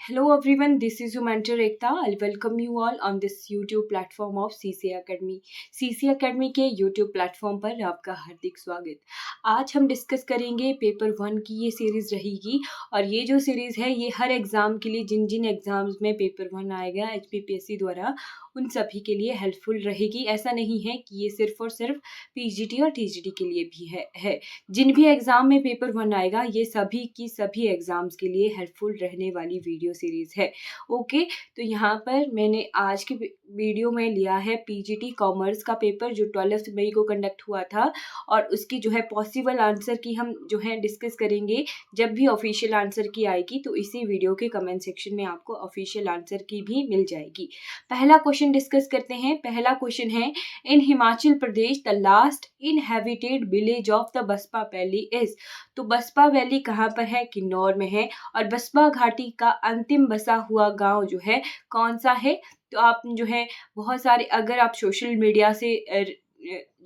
Hello everyone, this is your mentor Ekta. I'll welcome you all on this YouTube platform of CCA Academy. CCA Academy के YouTube platform पर आपका हार्दिक स्वागत। आज हम discuss करेंगे paper 1 की ये सीरीज़ रहेगी और ये जो सीरीज़ है ये हर एग्ज़ाम के लिए जिन जिन एग्ज़ाम्स में पेपर 1 आएगा HPPSC द्वारा उन सभी के लिए हेल्पफुल रहेगी। ऐसा नहीं है कि ये सिर्फ और सिर्फ PGT और TGT के लिए भी है। जिन भी एग्ज़ाम में पेपर 1 आएगा ये सभी की सभी एग्ज़ाम्स के लिए हेल्पफुल रहने वाली वीडियो सीरीज़ है। ओके, तो यहाँ पर मैंने आज की वीडियो में लिया है PGT कॉमर्स का पेपर जो 12 मई को कंडक्ट हुआ था और उसकी जो है पॉसिबल आंसर की हम जो है डिस्कस करेंगे जब भी ऑफिशियल आंसर की आएगी। तो इसी वीडियो के कमेंट सेक्शन में आपको ऑफिशियल आंसर की भी मिल जाएगी। पहला क्वेश्चन डिस्कस करते हैं। पहला क्वेश्चन है, in Himachal Pradesh the last inhabited village of the Baspa valley is. तो बसपा वैली कहाँ पर है? किन्नौर में है। और बसपा घाटी का अंतिम बसा हुआ गांव जो है कौन सा है? तो आप जो है बहुत सारे, अगर आप सोशल मीडिया से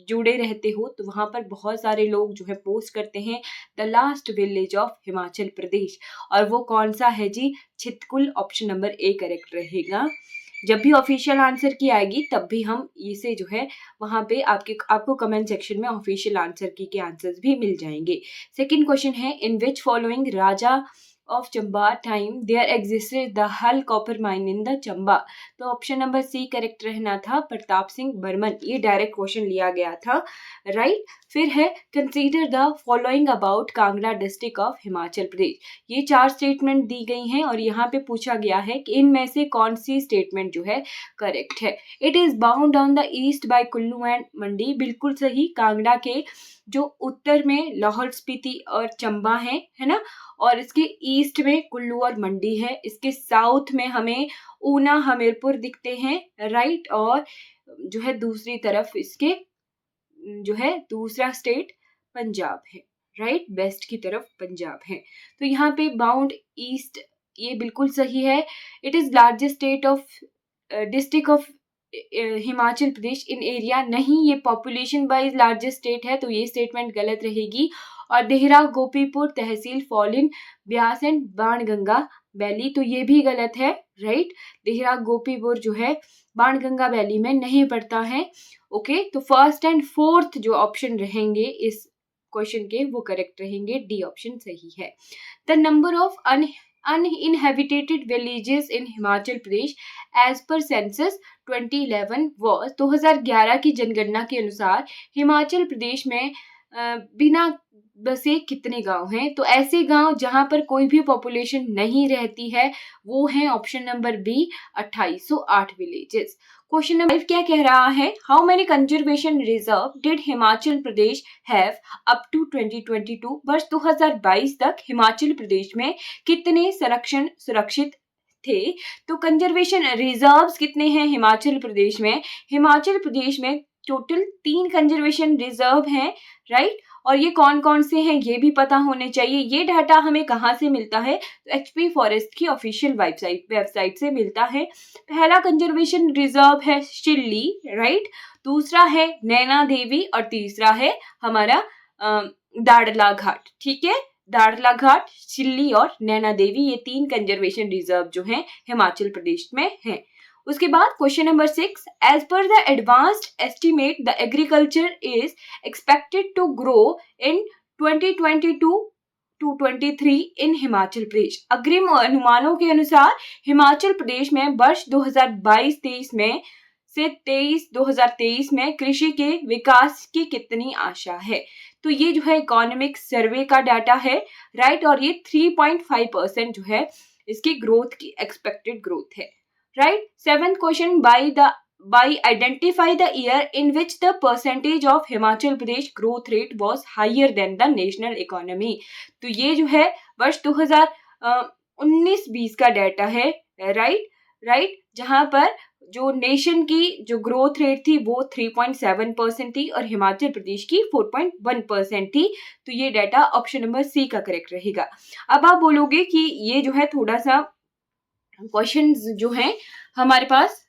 जुड़े रहते हो तो वहाँ पर बहुत सारे लोग जो है पोस्ट करते हैं the last village of Himachal Pradesh, और वो कौन सा है जी? Chitkul. Option number A correct रहेगा। जब भी ऑफिशियल आंसर की आएगी तब भी हम इसे जो है वहाँ पे आपको कमेंट सेक्शन में ऑफिशियल आंसर की के आंसर्स भी मिल जाएंगे। सेकंड क्वेश्चन है, in which following raja of Chamba time there existed the Hull copper mine in the Chamba। तो ऑप्शन नंबर सी करेक्ट रहना था, प्रताप सिंह बर्मन। ये डायरेक्ट क्वेश्चन लिया गया था, राइट। फिर है, consider the following about Kangra district of Himachal Pradesh. ये 4 स्टेटमेंट दी गई हैं और यहाँ पे पूछा गया है कि इनमें से कौन सी स्टेटमेंट जो है करेक्ट है। It is bound on the east by Kullu and Mandi. बिल्कुल सही। कांगड़ा के जो उत्तर में लाहौल स्पीति और चंबा है ना, और इसके ईस्ट में कुल्लू और मंडी है। इसके साउथ में हमें ऊना हमीरपुर दिखते हैं, राइट। और जो है दूसरी तरफ इसके जो है दूसरा स्टेट पंजाब है, राइट। वेस्ट की तरफ पंजाब है। तो यहाँ पे बाउंड ईस्ट, ये बिल्कुल सही है। It is largest state of district of Himachal Pradesh in area. नहीं, ये पॉपुलेशन वाइज लार्जेस्ट स्टेट है, तो ये स्टेटमेंट गलत रहेगी। और Dehra Gopipur tehsil fall in Beas and Banganga valley, तो ये भी गलत है, राइट। देहरा गोपीपुर जो है बाणगंगा वैली में नहीं पड़ता है। ओके, तो फर्स्ट एंड फोर्थ जो ऑप्शन रहेंगे इस क्वेश्चन के वो करेक्ट रहेंगे। डी ऑप्शन सही है। The number of uninhabited villages in Himachal Pradesh as per census 2011 was। 2011 की जनगणना के अनुसार हिमाचल प्रदेश में बिना बसे कितने गांव हैं? तो ऐसे गांव जहां पर कोई भी पॉपुलेशन नहीं रहती है वो हैं option number B 2808 villages. Question number 5 क्या कह रहा है? How many conservation reserve did Himachal Pradesh have up to 2022। वर्ष 2022 तक हिमाचल प्रदेश में कितने संरक्षण सुरक्षित थे? तो कंजर्वेशन रिजर्व्स कितने हैं हिमाचल प्रदेश में? हिमाचल प्रदेश में टोटल 3 कंजर्वेशन रिजर्व हैं, राइट। और ये कौन कौन से हैं ये भी पता होने चाहिए। ये डाटा हमें कहाँ से मिलता है? तो HP फॉरेस्ट की ऑफिशियल वेबसाइट से मिलता है। पहला कंजर्वेशन रिजर्व है शिल्ली, राइट। दूसरा है नैना देवी और तीसरा है हमारा दाड़ला घाट, ठीक है। दाड़ला घाट, शिल्ली और नैना देवी, ये 3 कंजर्वेशन रिजर्व जो हैं हिमाचल प्रदेश में हैं। उसके बाद question number 6, as per the advanced estimate the agriculture is expected to grow in 2022 to 23 in Himachal Pradesh. अग्रिम अनुमानों के अनुसार हिमाचल प्रदेश में वर्ष 2022-23 में से 2023 में कृषि के विकास की कितनी आशा है? तो ये जो है इकोनॉमिक सर्वे का डाटा है, राइट। और ये 3.5% जो है इसकी ग्रोथ की एक्सपेक्टेड ग्रोथ है, right। 7th question, by identify the year in which the percentage of Himachal Pradesh growth rate was higher than the national economy। तो ये जो है वर्ष 2019-20 का डाटा है, राइट। जहां पर जो नेशन की जो ग्रोथ रेट थी वो 3.7% थी और हिमाचल प्रदेश की 4.1% थी। तो ये डाटा ऑप्शन नंबर सी का करेक्ट रहेगा। अब आप बोलोगे कि ये जो है थोड़ा सा क्वेश्चंस जो हैं हमारे पास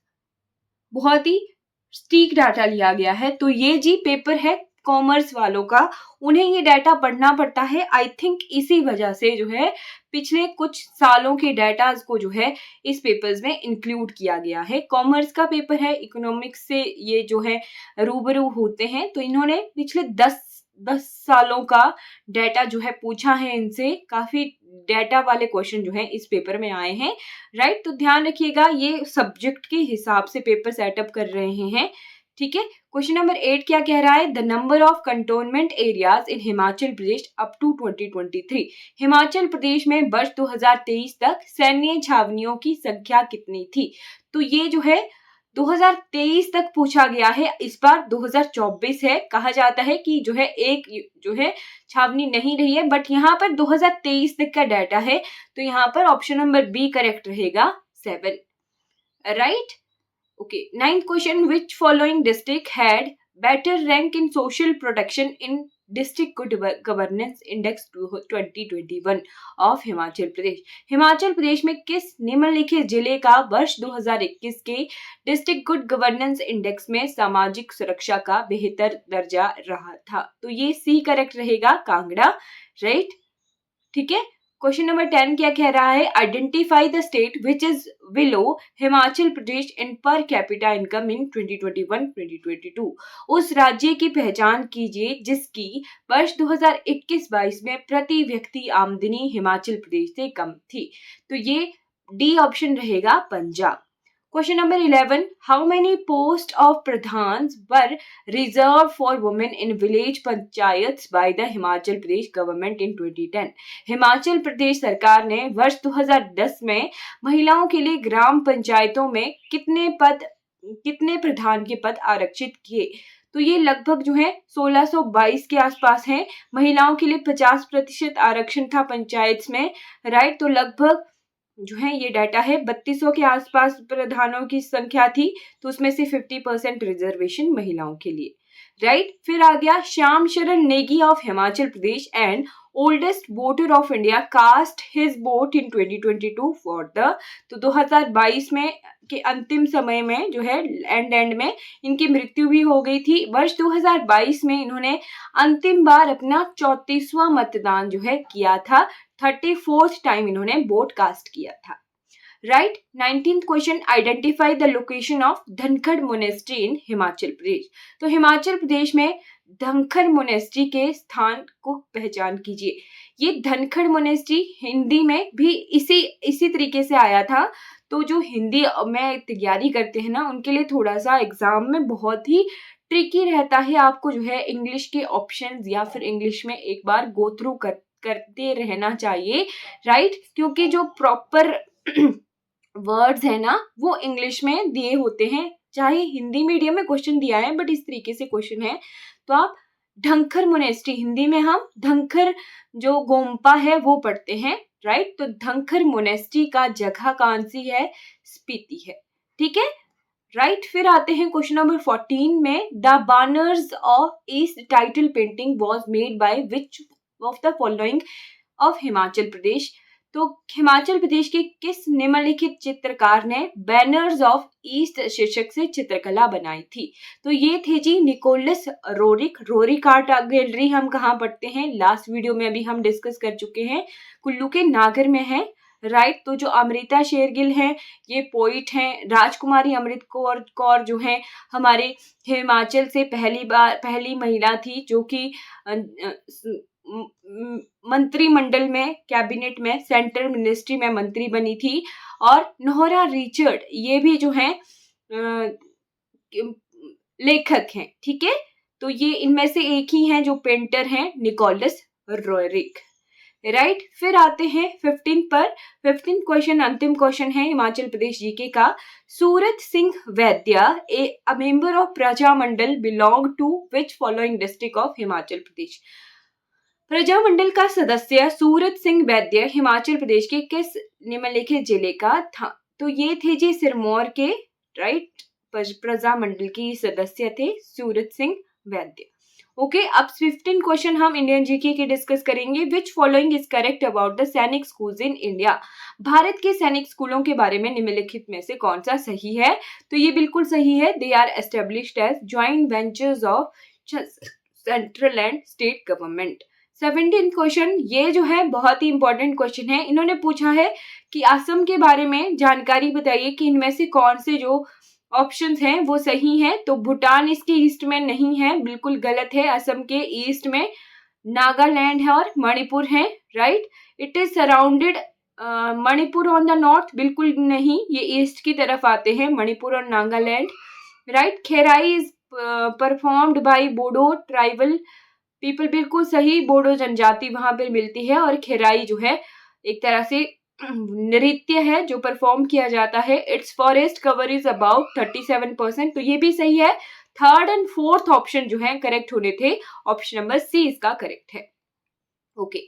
बहुत ही स्टीक डाटा लिया गया है। तो ये जी पेपर है कॉमर्स वालों का, उन्हें ये डाटा पढ़ना पड़ता है। आई थिंक इसी वजह से जो है पिछले कुछ सालों के डाटाज को जो है इस पेपर्स में इंक्लूड किया गया है। कॉमर्स का पेपर है, इकोनॉमिक्स से ये जो है रूबरू होते हैं, तो इन्होंने पिछले 10 सालों का डाटा जो है पूछा है इनसे। काफी डाटा वाले क्वेश्चन जो है इस पेपर में आए हैं, राइट। तो ध्यान रखिएगा, ये सब्जेक्ट के हिसाब से पेपर सेटअप कर रहे हैं, ठीक है। क्वेश्चन नंबर 8 क्या कह रहा है? The number of cantonment areas in Himachal Pradesh up to 2023। Himachal Pradesh में वर्ष 2023 तक सैन्य छावनियों की संख्या कितनी थी? तो ये जो है 2023 तक पूछा गया है, इस बार 2024 है। कहा जाता है कि जो है एक जो है छावनी नहीं रही है, बट यहाँ पर 2023 तक का डाटा है, तो यहाँ पर ऑप्शन नंबर बी करेक्ट रहेगा, 7, right. Okay, ninth question, which following district had better rank in social protection in District Good Governance Index 2021 of Himachal Pradesh? Himachal Pradesh में किस निम्नलिखित जिले का वर्ष 2021 के डिस्ट्रिक्ट गुड गवर्नेंस इंडेक्स में सामाजिक सुरक्षा का बेहतर दर्जा रहा था? तो ये सी करेक्ट रहेगा, कांगड़ा, राइट, ठीक है। क्वेश्चन नंबर 10 क्या कह रहा है? Identify the state which is below Himachal Pradesh in per capita income in 2021-2022। उस राज्य की पहचान कीजिए जिसकी वर्ष 2021-22 में प्रति व्यक्ति आमदनी हिमाचल प्रदेश से कम थी। तो ये डी ऑप्शन रहेगा, Punjab. Question number 11, how many post of pradhan were reserve for women in village panchayat by the Himachal Pradesh government in 2010? Himachal Pradesh सरकार ने वर्ष 2010 में महिलाओं के लिए ग्राम पंचायतों में कितने प्रधान के पद आरक्षित किए? तो ये लगभग जो है 1622 के आसपास है। महिलाओं के लिए 50% आरक्षण था पंचायत में, राइट। तो लगभग जो है ये डाटा है 3200 के आसपास प्रधानों की संख्या थी, तो उसमें से 50% रिजर्वेशन महिलाओं के लिए, राइट। फिर आ गया Shyam Sharan Negi of Himachal Pradesh and oldest voter of India cast his vote in 2022 for the. तो 2022 में के अंतिम समय में जो है एंड में इनकी मृत्यु भी हो गई थी। वर्ष 2022 में इन्होंने अंतिम बार अपना 34वां मतदान जो है किया था, 34th टाइम इन्होंने वोट कास्ट किया था, right. 19th question, identify the location of Dhankar monastery in Himachal Pradesh. तो हिमाचल प्रदेश में धनखड़ मोनेस्ट्री के स्थान को पहचान कीजिए। ये धनखड़ मोनेस्ट्री हिंदी में भी इसी तरीके से आया था। तो जो हिंदी में तैयारी करते हैं ना, उनके लिए थोड़ा सा एग्जाम में बहुत ही ट्रिकी रहता है। आपको जो है इंग्लिश के ऑप्शंस या फिर इंग्लिश में एक बार गो थ्रू करते रहना चाहिए, राइट, क्योंकि जो प्रॉपर वर्ड्स है ना वो इंग्लिश में दिए होते हैं। चाहे हिंदी मीडियम में क्वेश्चन दिया है, बट इस तरीके से क्वेश्चन है। तो आप धनखड़ मोनेस्ट्री, हिंदी में हम धनखड़ जो गोम्पा है वो पढ़ते हैं, राइट। तो धनखड़ मोनेस्ट्री का जगह कौन सी है? स्पीति है, ठीक है, राइट। फिर आते हैं क्वेश्चन नंबर 14 में, the banners of east title painting was made by which of the following of Himachal Pradesh? तो हिमाचल प्रदेश के किस निम्नलिखित चित्रकार ने बैनर्स ऑफ ईस्ट शीर्षक से चित्रकला बनाई थी? तो ये थे जी Nicholas Roerich. Roerich art gallery हम कहाँ पढ़ते हैं? लास्ट वीडियो में अभी हम डिस्कस कर चुके हैं, कुल्लू के नागर में है, राइट। तो जो अमृता शेरगिल हैं ये पोइट हैं। राजकुमारी अमृत कौर जो है हमारे हिमाचल से पहली महिला थी जो कि मंत्रिमंडल में, कैबिनेट में, सेंट्रल मिनिस्ट्री में मंत्री बनी थी। और नोहरा रिचर्ड ये भी जो है लेखक हैं, ठीक है। तो ये इनमें से एक ही हैं जो पेंटर हैं, निकोलस रोरिक, राइट। फिर आते हैं 15 पर। 15 क्वेश्चन अंतिम क्वेश्चन है हिमाचल प्रदेश जीके का। Surat Singh Vaidya a member of Prajamandal belong to which following district of Himachal Pradesh? Prajamandal का सदस्य सूरत सिंह वैद्य हिमाचल प्रदेश के किस निम्नलिखित जिले का था? तो ये थे जी सिरमौर के, राइट, प्रजामंडल की सदस्य थे सूरत सिंह वैद्य। ओके, अब 15 क्वेश्चन हम इंडियन जीके के डिस्कस करेंगे। Which following is correct about the सैनिक स्कूल्स इन इंडिया? भारत के सैनिक स्कूलों के बारे में निम्नलिखित में से कौन सा सही है? तो ये बिल्कुल सही है। They are established as joint ventures of central and state government. 17th question, ये जो है बहुत ही इंपॉर्टेंट क्वेश्चन है। इन्होंने पूछा है कि असम के बारे में जानकारी बताइए कि इनमें से कौन से जो ऑप्शंस हैं वो सही हैं। तो भूटान इसके ईस्ट में नहीं है, बिल्कुल गलत है। असम के ईस्ट में नागालैंड है और मणिपुर है, right. It is surrounded Manipur on the north, बिल्कुल नहीं, ये ईस्ट की तरफ आते हैं मणिपुर और Nagaland, right. Kherai is performed by Bodo tribal people, बिल्कुल सही, बोडो जनजाति वहां पर मिलती है। और खेराई जो है एक तरह से नृत्य है जो परफॉर्म किया जाता है। It's forest cover is about 37%, तो ये भी सही है। थर्ड एंड फोर्थ ऑप्शन जो है करेक्ट होने थे, ऑप्शन नंबर सी इसका करेक्ट है। Okay,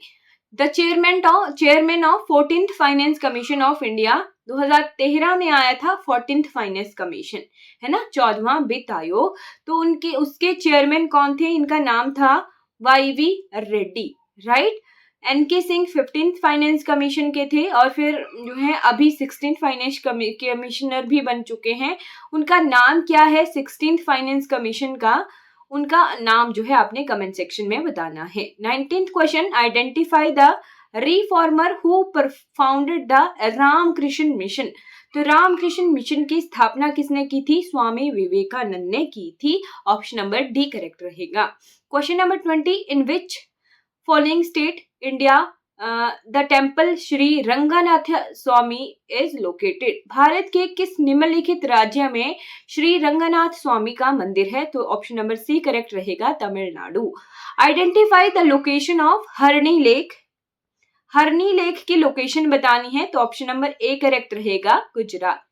the chairman of 14th finance commission of India, 2013 में आया था 14th फाइनेंस कमीशन, है ना, 14वां वित्त आयोग। तो उसके चेयरमैन कौन थे? इनका नाम था YV Reddy, right. NK Singh 15th finance commission के थे और फिर जो है अभी 16th फाइनेंस कमिश्नर भी बन चुके हैं। उनका नाम क्या है 16th फाइनेंस कमीशन का? उनका नाम जो है आपने कमेंट सेक्शन में बताना है। 19th question, identify the reformer who founded the Ramakrishna mission. तो रामकृष्ण मिशन की स्थापना किसने की थी? स्वामी विवेकानंद ने की थी। ऑप्शन नंबर डी करेक्ट रहेगा। Question number 20, in which following state India the temple Shri Ranganath Swami is located. Bharat के किस निम्नलिखित राज्य में श्री रंगनाथ स्वामी का मंदिर है? तो ऑप्शन नंबर सी करेक्ट रहेगा, Tamil Nadu. Identify the location of Harni lake. Harni lake की लोकेशन बतानी है, तो ऑप्शन नंबर ए करेक्ट रहेगा, गुजरात,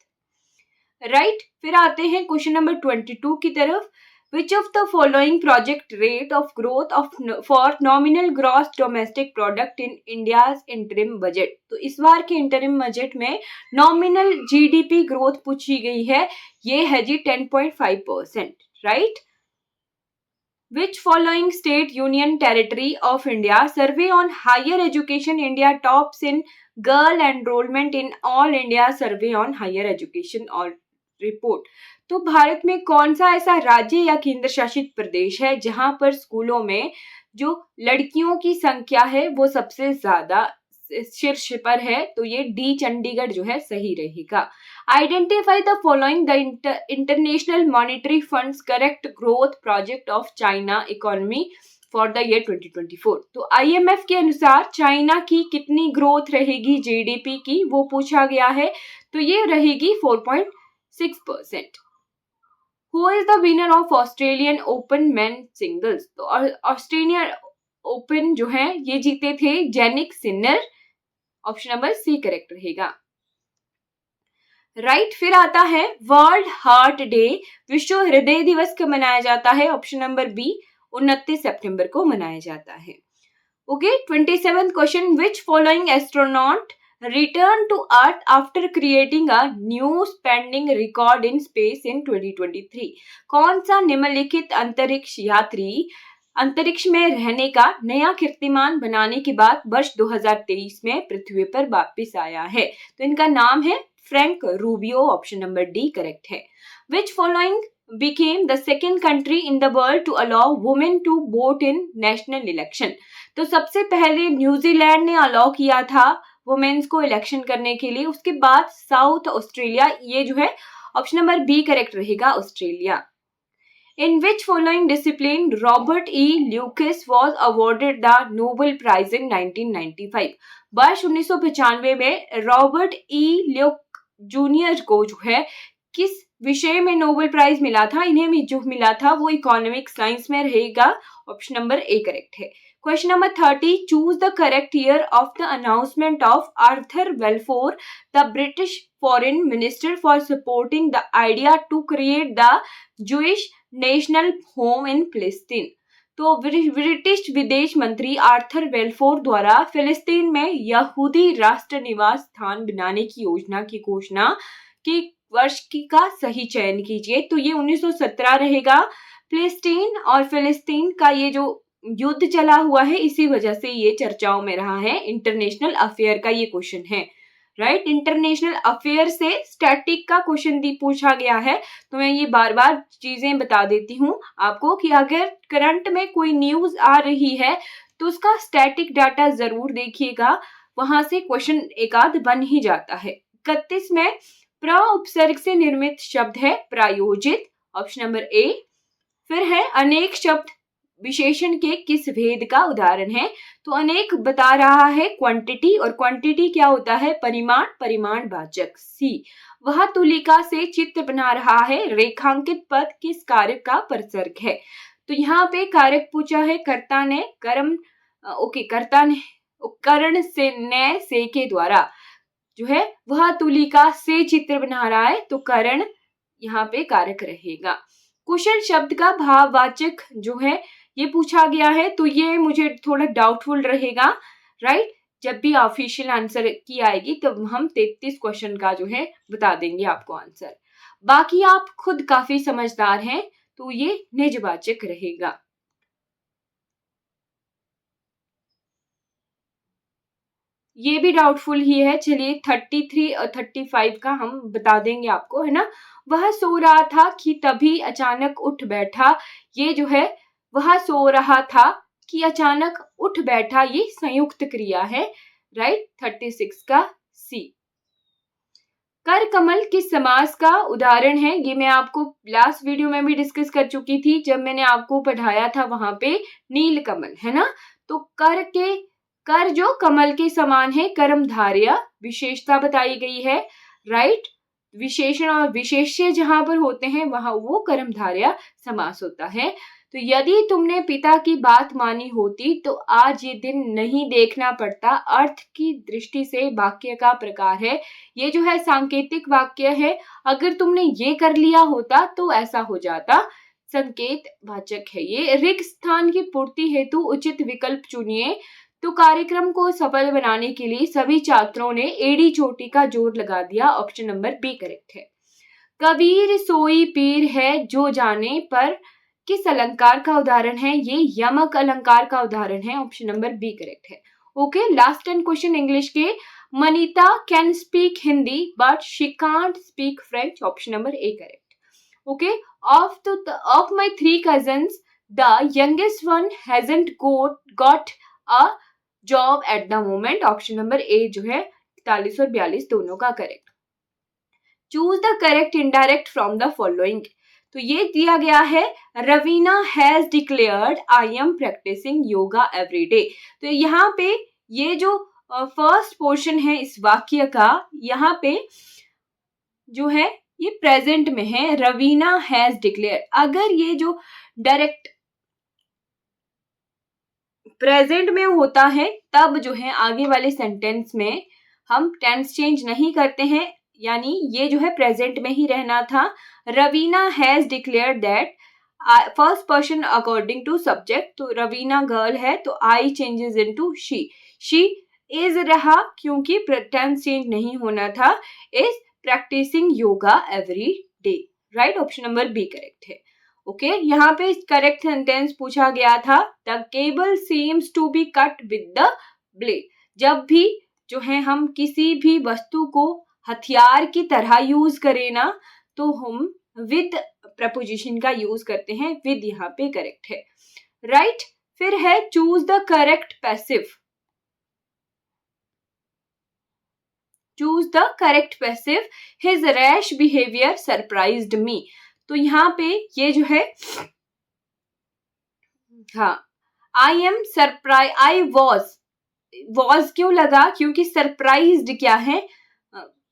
राइट। फिर आते हैं क्वेश्चन नंबर 22 की तरफ। Which of the following project rate of growth for nominal gross domestic product in India's interim budget? तो इस बार के इंटरिम बजट में नॉमिनल GDP ग्रोथ पूछी गई है, ये है जी 10.5%, right. Which following state union territory of India survey on higher education India tops in girl enrollment in all India survey on higher education और रिपोर्ट। तो भारत में कौन सा ऐसा राज्य या केंद्र शासित प्रदेश है जहां पर स्कूलों में जो लड़कियों की संख्या है वो सबसे ज्यादा शीर्ष पर है? तो ये डी चंडीगढ़ जो है सही रहेगा। Identify the following the international monetary funds correct growth project of China economy for the year 2024। तो IMF के अनुसार चाइना की कितनी ग्रोथ रहेगी GDP की, वो पूछा गया है। तो ये रहेगी 4.6%। Who is the winner of Australian Open Men Singles? तो ऑस्ट्रेलियन ओपन जो है ये जीते थे Jannik Sinner, option number C correct रहेगा, राइट। फिर आता है वर्ल्ड हार्ट डे, विश्व हृदय दिवस कब मनाया जाता है? ऑप्शन नंबर बी 29 सितंबर को मनाया जाता है। Okay, 27th question, which following astronaut return to Earth after creating a new spending record in space in 2023? कौन सा निम्नलिखित अंतरिक्ष यात्री अंतरिक्ष में रहने का नया कीर्तिमान बनाने के बाद वर्ष 2023 में पृथ्वी पर वापस आया है? तो इनका नाम है Frank Rubio, option number D correct है। Which following became the second country in the world to allow women to vote in national election? तो सबसे पहले न्यूजीलैंड ने अलाउ किया था वुमेन्स को इलेक्शन करने के लिए, उसके बाद साउथ ऑस्ट्रेलिया, ये जो है ऑप्शन नंबर बी करेक्ट रहेगा, Australia. In which following discipline Robert E. Lucas was awarded the Nobel prize in 1995? वर्ष 1995 में रॉबर्ट E. ल्यूक जूनियर को जो है किस विषय में नोबेल प्राइज मिला था? इन्हें जो मिला था वो इकोनॉमिक साइंस में रहेगा, ऑप्शन नंबर ए करेक्ट है। Question number 30, choose the correct year of the announcement of Arthur Balfour, the British Foreign Minister, for supporting the idea to create the Jewish National Home in Palestine. तो British विदेश मंत्री Arthur Balfour द्वारा फिलिस्तीन में यहूदी राष्ट्र निवास स्थान बनाने की योजना की घोषणा की वर्ष की का सही चयन कीजिए। तो ये 1917 रहेगा। फिलिस्तीन और फिलिस्तीन का ये जो युद्ध चला हुआ है इसी वजह से ये चर्चाओं में रहा है, इंटरनेशनल अफेयर का ये क्वेश्चन है, राइट। इंटरनेशनल अफेयर से स्टैटिक का क्वेश्चन पूछा गया है, तो मैं ये बार बार चीजें बता देती हूँ आपको कि अगर करंट में कोई न्यूज आ रही है तो उसका स्टैटिक डाटा जरूर देखिएगा, वहां से क्वेश्चन एक आध बन ही जाता है। 31 में प्र उपसर्ग से निर्मित शब्द है प्रायोजित, ऑप्शन नंबर ए। फिर है अनेक शब्द विशेषण के किस भेद का उदाहरण है, तो अनेक बता रहा है क्वांटिटी, और क्वांटिटी क्या होता है, परिमाण, परिमाणवाचक। सी, वह तुलिका से चित्र बना रहा है, रेखांकित पद किस कारक का प्रसर्ग है, तो यहाँ पे कारक पूछा है कर्ता ने, कर्म, ओके, कर्ता ने उपकरण से न से के द्वारा जो है वह तुलिका से चित्र बना रहा है, तो करण यहाँ पे कारक रहेगा। कुशल शब्द का भाववाचक जो है ये पूछा गया है, तो ये मुझे थोड़ा डाउटफुल रहेगा, राइट। जब भी ऑफिशियल आंसर की आएगी तब हम 33 क्वेश्चन का जो है बता देंगे आपको आंसर। बाकी आप खुद काफी समझदार हैं, तो ये निजवाचक रहेगा। ये भी डाउटफुल ही है, चलिए 33 और 35 का हम बता देंगे आपको, है ना। वह सो रहा था कि तभी अचानक उठ बैठा, ये जो है वह सो रहा था कि अचानक उठ बैठा, ये संयुक्त क्रिया है, राइट। 36 का सी। कर कमल किस समास का उदाहरण है, ये मैं आपको लास्ट वीडियो में भी डिस्कस कर चुकी थी, जब मैंने आपको पढ़ाया था वहां पे नील कमल, है ना। तो कर जो कमल के समान है, कर्मधारय विशेषता बताई गई है, राइट। विशेषण और विशेष्य जहां पर होते हैं वहां वो कर्मधारय समास होता है। तो यदि तुमने पिता की बात मानी होती तो आज ये दिन नहीं देखना पड़ता, अर्थ की दृष्टि से वाक्य का प्रकार है, ये जो है सांकेतिक वाक्य है, अगर तुमने ये कर लिया होता तो ऐसा हो जाता, संकेत वाचक है ये। रिक्त स्थान की पूर्ति हेतु उचित विकल्प चुनिए, तो कार्यक्रम को सफल बनाने के लिए सभी छात्रों ने एड़ी चोटी का जोर लगा दिया, ऑप्शन नंबर बी करेक्ट है। कबीर सोई पीर है जो जाने पर किस अलंकार का उदाहरण है, ये यमक अलंकार का उदाहरण है, ऑप्शन नंबर बी करेक्ट है। ओके, लास्ट 10 क्वेश्चन इंग्लिश के। Manita can speak Hindi but she can't speak French, option number A correct. Okay, of my 3 cousins the youngest one hasn't got a job at the moment, option number A जो है 41 और 42 दोनों का correct. Choose the correct indirect from the following, तो ये दिया गया है, Raveena has declared I am practising yoga every day, तो यहाँ पे ये जो फर्स्ट पोर्शन है इस वाक्य का, यहाँ पे जो है ये प्रेजेंट में है, रवीना हैज डिक्लेयर। अगर ये जो डायरेक्ट प्रेजेंट में होता है तब जो है आगे वाले सेंटेंस में हम टेंस चेंज नहीं करते हैं, यानी ये जो है प्रेजेंट में ही रहना था। Raveena has declare that, first person according to subject, तो रवीना गर्ल है तो I changes into she is रहा क्योंकि टेंस चेंज नहीं होना था, is practising yoga every day, right. Option number B correct है। ओके, यहाँ पे करेक्ट सेंटेंस पूछा गया था, the cable seems to be cut with the blade, जब भी जो है हम किसी भी वस्तु को हथियार की तरह यूज करें ना, तो हम विद प्रपोजिशन का यूज करते हैं, विद यहाँ पे करेक्ट है, राइट। फिर है choose the correct passive, choose the correct passive, his rash behaviour surprised me, तो यहाँ पे ये जो है, हाँ, I am surprise, I was क्यों लगा, क्योंकि सरप्राइज्ड क्या है,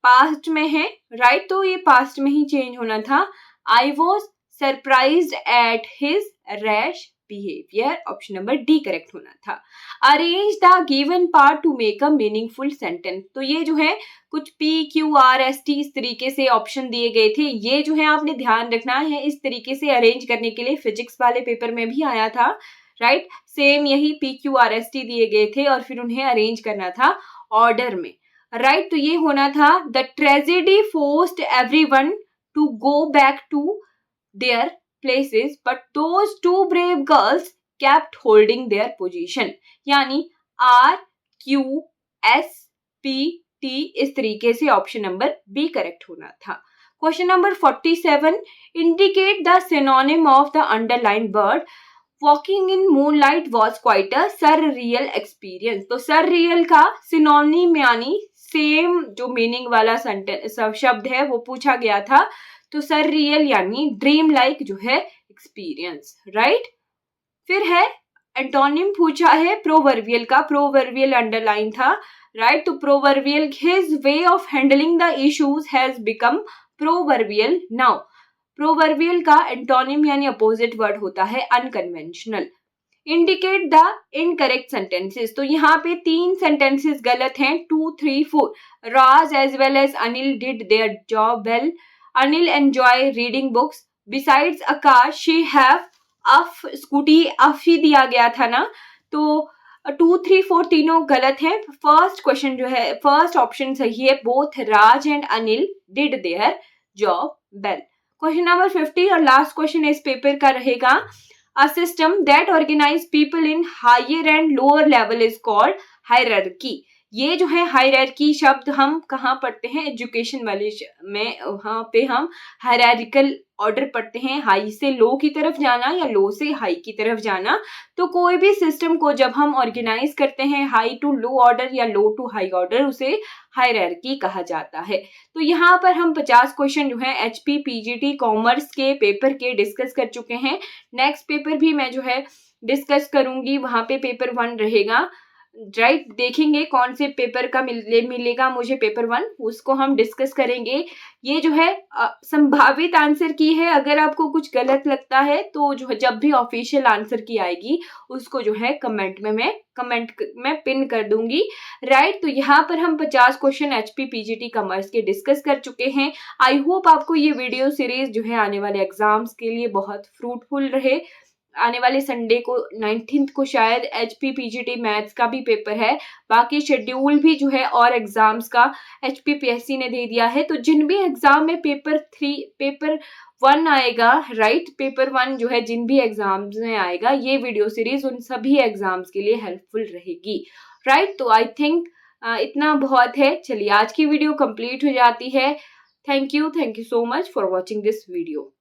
पास्ट में है, राइट, तो ये पास्ट में ही चेंज होना था। I was surprised at his rash behaviour, option number D correct होना था। Arrange the given part two make a meaningful sentence, तो ये जो है कुछ PQRST इस तरीके से ऑप्शन दिए गए थे, ये जो है आपने ध्यान रखना है, इस तरीके से अरेंज करने के लिए फिजिक्स वाले पेपर में भी आया था, राइट। सेम यही PQRST दिए गए थे और फिर उन्हें अरेंज करना था ऑर्डर में, राइट। तो ये होना था, the tragedy forced everyone to go back to their places but those two brave girls kept holding their position, यानी RQSP टी, इस तरीके से ऑप्शन नंबर बी करेक्ट होना था। Question number 47, indicate the synonym of the underline word walking in moonlight was quite a surreal experience. तो surreal का synonym यानी same जो मीनिंग वाला शब्द है वो पूछा गया था। तो सररियल यानी ड्रीम लाइक जो है एक्सपीरियंस, राइट। फिर है एंटोनिम पूछा है प्रोवर्बियल का, प्रोवर्बियल अंडरलाइन था, राइट। तो proverbial, his way of handling the issues has become proverbial now. Proverbial का एंटोनिम यानी अपोजिट वर्ड होता है unconventional. Indicate the incorrect sentences. तो यहाँ पे 3 सेंटेंसेस गलत हैं, 2, 3, 4। Raj as well as Anil did their job well. Anil enjoy reading books. Besides a car she have of Scooty, अफ ही दिया गया था ना, तो 2, 3, 4 तीनों गलत हैं। फर्स्ट क्वेश्चन जो है, फर्स्ट ऑप्शन सही है, both Raj and Anil did their job well. Question number 50 और लास्ट क्वेश्चन इस पेपर का रहेगा, a system that organize people in higher and lower level is called hierarchy. ये जो है हायरार्की शब्द हम कहाँ पढ़ते हैं, एजुकेशन वाले में, वहां पे हम हायरार्किकल ऑर्डर पढ़ते हैं, हाई से लो की तरफ जाना या लो से हाई की तरफ जाना। तो कोई भी सिस्टम को जब हम ऑर्गेनाइज करते हैं हाई टू लो ऑर्डर या लो टू हाई ऑर्डर, उसे हायरार्की कहा जाता है। तो यहाँ पर हम 50 क्वेश्चन जो है एचपी पीजीटी कॉमर्स के पेपर के डिस्कस कर चुके हैं। नेक्स्ट पेपर भी मैं जो है डिस्कस करूंगी, वहां पे पेपर 1 रहेगा, राइट। देखेंगे कौन से पेपर का मिलेगा मुझे पेपर 1, उसको हम डिस्कस करेंगे। ये जो है संभावित आंसर की है, अगर आपको कुछ गलत लगता है तो जो जब भी ऑफिशियल आंसर की आएगी उसको जो है कमेंट में पिन कर दूंगी, राइट। तो यहाँ पर हम 50 क्वेश्चन एचपी पीजीटी कॉमर्स के डिस्कस कर चुके हैं। आई होप आपको ये वीडियो सीरीज जो है आने वाले एग्जाम्स के लिए बहुत फ्रूटफुल रहे। आने वाले संडे को 19th को शायद एचपी पीजीटी मैथ्स का भी पेपर है, बाकी शेड्यूल भी जो है और एग्जाम्स का एचपीपीएससी ने दे दिया है। तो जिन भी एग्जाम में पेपर 1 आएगा, राइट, पेपर 1 जो है जिन भी एग्जाम्स में आएगा, ये वीडियो सीरीज उन सभी एग्जाम्स के लिए हेल्पफुल रहेगी, राइट। तो आई थिंक इतना बहुत है। चलिए आज की वीडियो कंप्लीट हो जाती है। Thank you so much for watching this video.